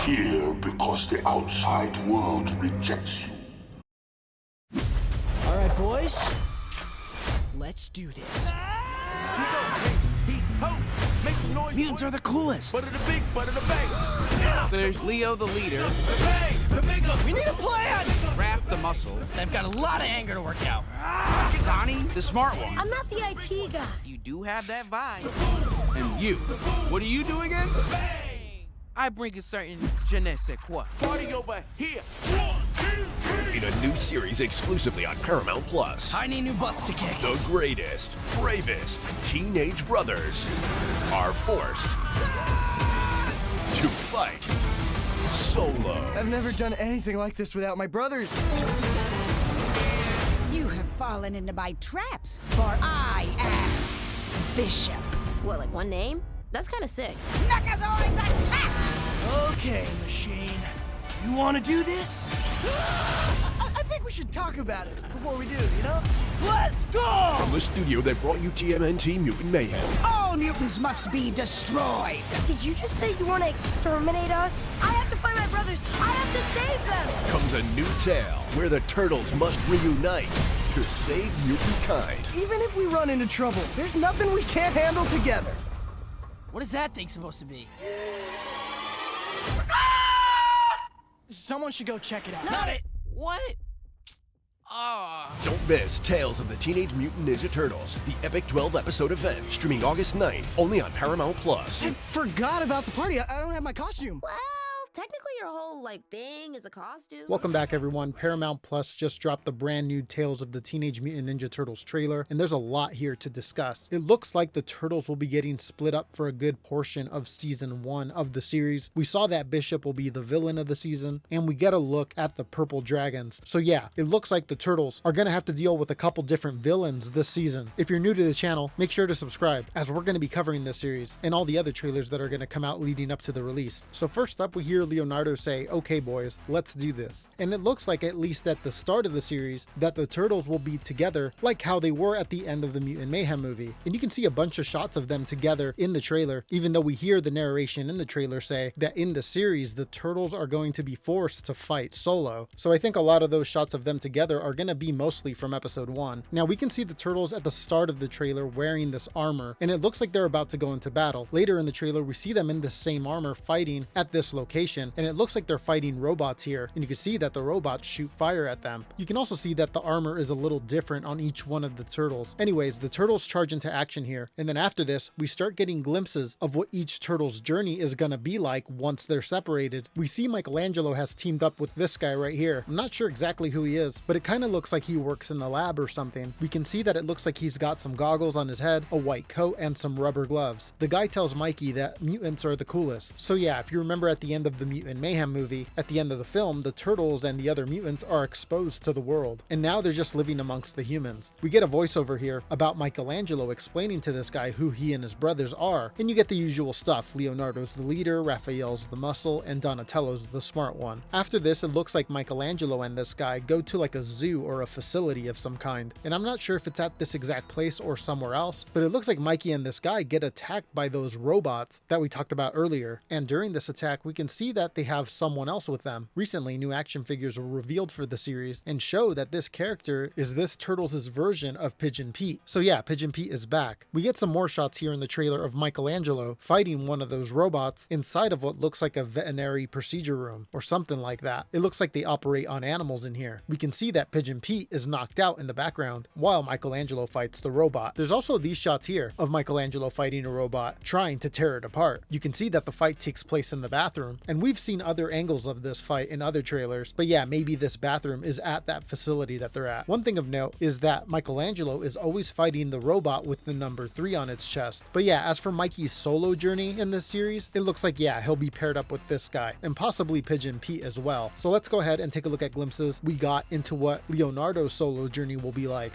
here because the outside world rejects you. All right, boys. Let's do this. Mutants are the coolest. Butter the big, butter the bang. There's Leo, the leader. We need a plan! Raph, the muscle. They've got a lot of anger to work out. Donnie, the smart one. I'm not the IT guy. You do have that vibe. And you, what do you do again? I bring a certain je ne sais quoi. Party over here. In a new series exclusively on Paramount Plus, I need new butts to kick. the greatest, bravest teenage brothers are forced to fight solo. I've never done anything like this without my brothers. You have fallen into my traps, for I am Bishop. What, like one name? That's kind of sick. Nakazoids attack! Okay, machine. You want to do this? I think we should talk about it before we do, you know? Let's go! From the studio that brought you TMNT Mutant Mayhem, All mutants must be destroyed. Did you just say you want to exterminate us? I have to find my brothers. I have to save them. comes a new tale where the turtles must reunite to save mutant kind. Even if we run into trouble, there's nothing we can't handle together. What is that thing supposed to be? Someone should go check it out. Not it. What? Ah. Don't miss Tales of the Teenage Mutant Ninja Turtles, the epic 12-episode event, streaming August 9th, only on Paramount Plus. I forgot about the party. I don't have my costume. Well, technically your whole, thing is a costume. Welcome back, everyone. Paramount Plus just dropped the brand new Tales of the Teenage Mutant Ninja Turtles trailer, and there's a lot here to discuss. It looks like the Turtles will be getting split up for a good portion of season 1 of the series. We saw that Bishop will be the villain of the season, and we get a look at the Purple Dragons. So yeah, it looks like the Turtles are going to have to deal with a couple different villains this season. If you're new to the channel, make sure to subscribe, as we're going to be covering this series and all the other trailers that are going to come out leading up to the release. So first up, we hear Leonardo say, "Okay boys, let's do this." And it looks like, at least at the start of the series, that the Turtles will be together like how they were at the end of the Mutant Mayhem movie. And you can see a bunch of shots of them together in the trailer, even though we hear the narration in the trailer say that in the series, the Turtles are going to be forced to fight solo. So I think a lot of those shots of them together are going to be mostly from episode 1. Now we can see the Turtles at the start of the trailer wearing this armor, and it looks like they're about to go into battle. Later in the trailer, we see them in the same armor fighting at this location, and it looks like they're fighting robots here, and you can see that the robots shoot fire at them. You can also see that the armor is a little different on each one of the Turtles. Anyways, the Turtles charge into action here, and then after this, we start getting glimpses of what each Turtle's journey is gonna be like once they're separated. We see Michelangelo has teamed up with this guy right here. I'm not sure exactly who he is, but it kind of looks like he works in a lab or something. We can see that it looks like he's got some goggles on his head, a white coat, and some rubber gloves. The guy tells Mikey that mutants are the coolest. So yeah, if you remember at the end of the Mutant Mayhem movie, at the end of the film, the Turtles and the other mutants are exposed to the world, and now they're just living amongst the humans. We get a voiceover here about Michelangelo explaining to this guy who he and his brothers are, and you get the usual stuff. Leonardo's the leader, Raphael's the muscle, and Donatello's the smart one. After this, it looks like Michelangelo and this guy go to like a zoo or a facility of some kind, and I'm not sure if it's at this exact place or somewhere else, but it looks like Mikey and this guy get attacked by those robots that we talked about earlier, and during this attack we can see that they have someone else with them. Recently, new action figures were revealed for the series and show that this character is this Turtles' version of Pigeon Pete. So yeah, Pigeon Pete is back. We get some more shots here in the trailer of Michelangelo fighting one of those robots inside of what looks like a veterinary procedure room or something like that. It looks like they operate on animals in here. We can see that Pigeon Pete is knocked out in the background while Michelangelo fights the robot. There's also these shots here of Michelangelo fighting a robot, trying to tear it apart. You can see that the fight takes place in the bathroom, and we've seen other angles of this fight in other trailers, but yeah, maybe this bathroom is at that facility that they're at. One thing of note is that Michelangelo is always fighting the robot with the number 3 on its chest. But yeah, as for Mikey's solo journey in this series, it looks like, yeah, he'll be paired up with this guy, and possibly Pigeon Pete as well. So let's go ahead and take a look at glimpses we got into what Leonardo's solo journey will be like.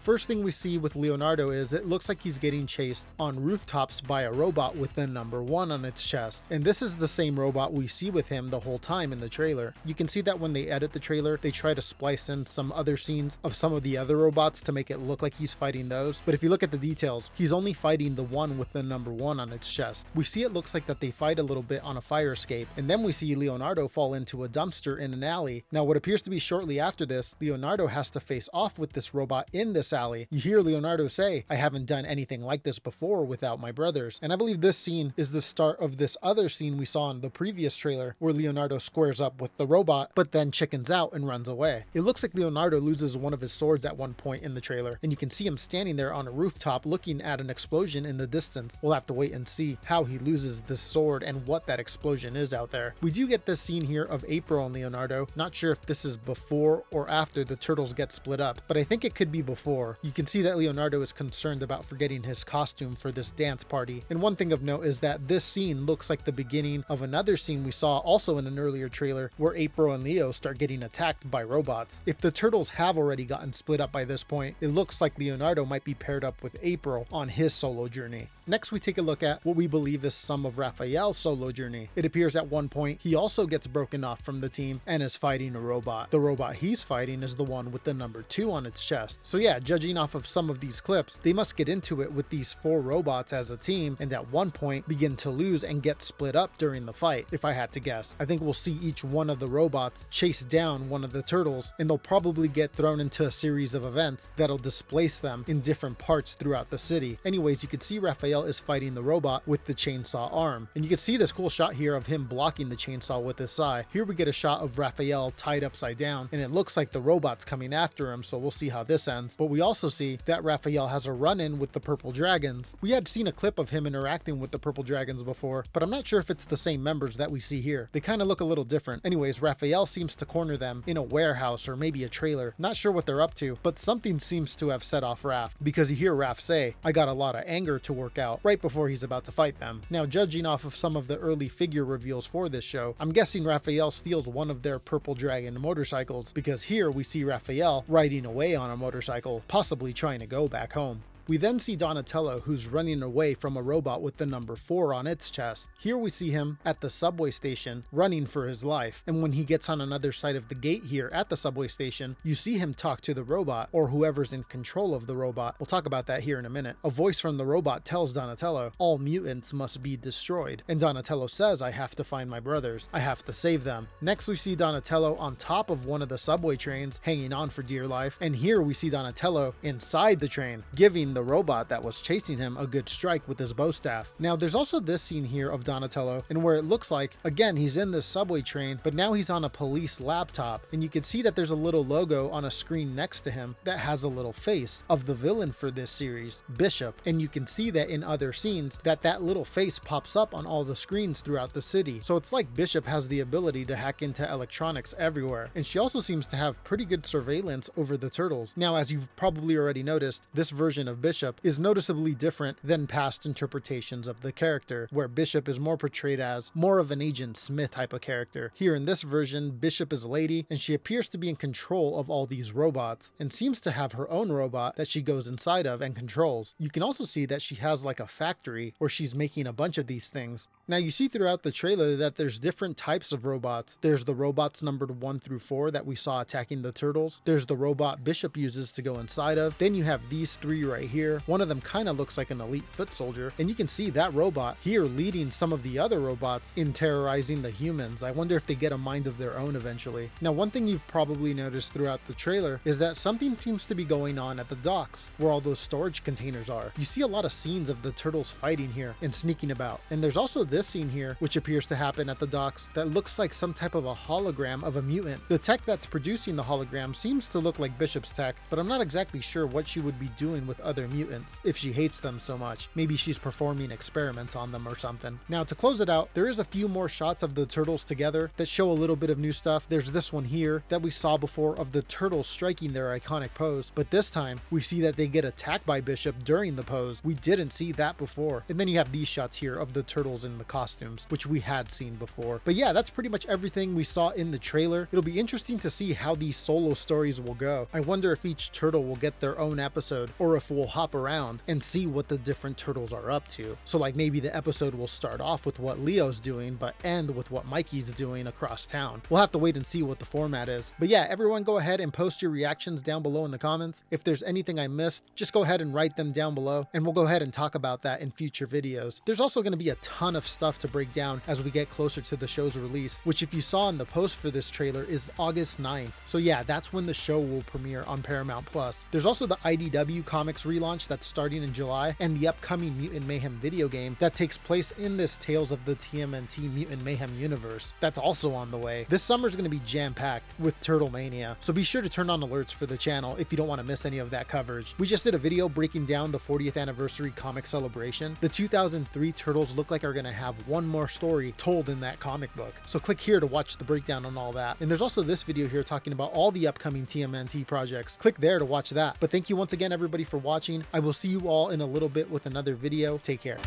First thing we see with Leonardo is it looks like he's getting chased on rooftops by a robot with the number 1 on its chest. And this is the same robot we see with him the whole time in the trailer. You can see that when they edit the trailer, they try to splice in some other scenes of some of the other robots to make it look like he's fighting those. But if you look at the details, he's only fighting the one with the number 1 on its chest. We see it looks like that they fight a little bit on a fire escape, and then we see Leonardo fall into a dumpster in an alley. Now what appears to be shortly after this, Leonardo has to face off with this robot in this alley. You hear Leonardo say, "I haven't done anything like this before without my brothers." And I believe this scene is the start of this other scene we saw in the previous trailer where Leonardo squares up with the robot but then chickens out and runs away. It looks like Leonardo loses one of his swords at one point in the trailer, and you can see him standing there on a rooftop looking at an explosion in the distance. We'll have to wait and see how he loses this sword and what that explosion is out there. We do get this scene here of April and Leonardo. Not sure if this is before or after the turtles get split up, but I think it could be before. You can see that Leonardo is concerned about forgetting his costume for this dance party. And one thing of note is that this scene looks like the beginning of another scene we saw also in an earlier trailer where April and Leo start getting attacked by robots. If the turtles have already gotten split up by this point, it looks like Leonardo might be paired up with April on his solo journey. Next, we take a look at what we believe is some of Raphael's solo journey. It appears at one point he also gets broken off from the team and is fighting a robot. The robot he's fighting is the one with the number 2 on its chest. So yeah, judging off of some of these clips, they must get into it with these 4 robots as a team and at one point begin to lose and get split up during the fight, if I had to guess. I think we'll see each one of the robots chase down one of the turtles, and they'll probably get thrown into a series of events that'll displace them in different parts throughout the city. Anyways, you can see Raphael is fighting the robot with the chainsaw arm, and you can see this cool shot here of him blocking the chainsaw with his sai. Here we get a shot of Raphael tied upside down, and it looks like the robot's coming after him, so we'll see how this ends. But we also see that Raphael has a run-in with the purple dragons. We had seen a clip of him interacting with the purple dragons before, but I'm not sure if it's the same members that we see here. They kind of look a little different. Anyways, Raphael seems to corner them in a warehouse or maybe a trailer. Not sure what they're up to, but something seems to have set off Raph, because you hear Raph say, "I got a lot of anger to work out," right before he's about to fight them. Now, judging off of some of the early figure reveals for this show, I'm guessing Raphael steals one of their purple dragon motorcycles, because here we see Raphael riding away on a motorcycle, possibly trying to go back home. We then see Donatello, who's running away from a robot with the number 4 on its chest. Here we see him at the subway station running for his life, and when he gets on another side of the gate here at the subway station, you see him talk to the robot, or whoever's in control of the robot. We'll talk about that here in a minute. A voice from the robot tells Donatello, "All mutants must be destroyed," and Donatello says, "I have to find my brothers. I have to save them." Next we see Donatello on top of one of the subway trains, hanging on for dear life, and here we see Donatello inside the train, giving the robot that was chasing him a good strike with his bow staff. Now there's also this scene here of Donatello, and where it looks like, again, he's in this subway train, but now he's on a police laptop, and you can see that there's a little logo on a screen next to him that has a little face of the villain for this series, Bishop, and you can see that in other scenes that little face pops up on all the screens throughout the city. So it's like Bishop has the ability to hack into electronics everywhere, and she also seems to have pretty good surveillance over the turtles. Now, as you've probably already noticed, this version of Bishop is noticeably different than past interpretations of the character, where Bishop is more portrayed as more of an Agent Smith type of character. Here in this version, Bishop is a lady, and she appears to be in control of all these robots, and seems to have her own robot that she goes inside of and controls. You can also see that she has like a factory where she's making a bunch of these things. Now you see throughout the trailer that there's different types of robots. There's the robots numbered 1 through 4 that we saw attacking the turtles. There's the robot Bishop uses to go inside of. Then you have these 3 right here. One of them kind of looks like an elite foot soldier, and you can see that robot here leading some of the other robots in terrorizing the humans. I wonder if they get a mind of their own eventually. Now, one thing you've probably noticed throughout the trailer is that something seems to be going on at the docks where all those storage containers are. You see a lot of scenes of the turtles fighting here and sneaking about, and there's also this scene here which appears to happen at the docks that looks like some type of a hologram of a mutant. The tech that's producing the hologram seems to look like Bishop's tech, but I'm not exactly sure what she would be doing with other other mutants if she hates them so much. Maybe she's performing experiments on them or something. Now, to close it out, there is a few more shots of the turtles together that show a little bit of new stuff. There's this one here that we saw before of the turtles striking their iconic pose, but this time we see that they get attacked by Bishop during the pose. We didn't see that before. And then you have these shots here of the turtles in the costumes, which we had seen before. But yeah, that's pretty much everything we saw in the trailer. It'll be interesting to see how these solo stories will go. I wonder if each turtle will get their own episode, or if we'll hop around and see what the different turtles are up to. So like maybe the episode will start off with what Leo's doing, but end with what Mikey's doing across town. We'll have to wait and see what the format is. But yeah, everyone go ahead and post your reactions down below in the comments. If there's anything I missed, just go ahead and write them down below, and we'll go ahead and talk about that in future videos. There's also going to be a ton of stuff to break down as we get closer to the show's release, which if you saw in the post for this trailer is August 9th. So yeah, that's when the show will premiere on Paramount Plus. There's also the IDW Comics relaunch that's starting in July, and the upcoming Mutant Mayhem video game that takes place in this Tales of the TMNT Mutant Mayhem universe. That's also on the way. This summer's going to be jam-packed with Turtle Mania, so be sure to turn on alerts for the channel if you don't want to miss any of that coverage. We just did a video breaking down the 40th anniversary comic celebration. The 2003 Turtles look like are going to have one more story told in that comic book, so click here to watch the breakdown on all that. And there's also this video here talking about all the upcoming TMNT projects. Click there to watch that. But thank you once again everybody for watching. I will see you all in a little bit with another video. Take care.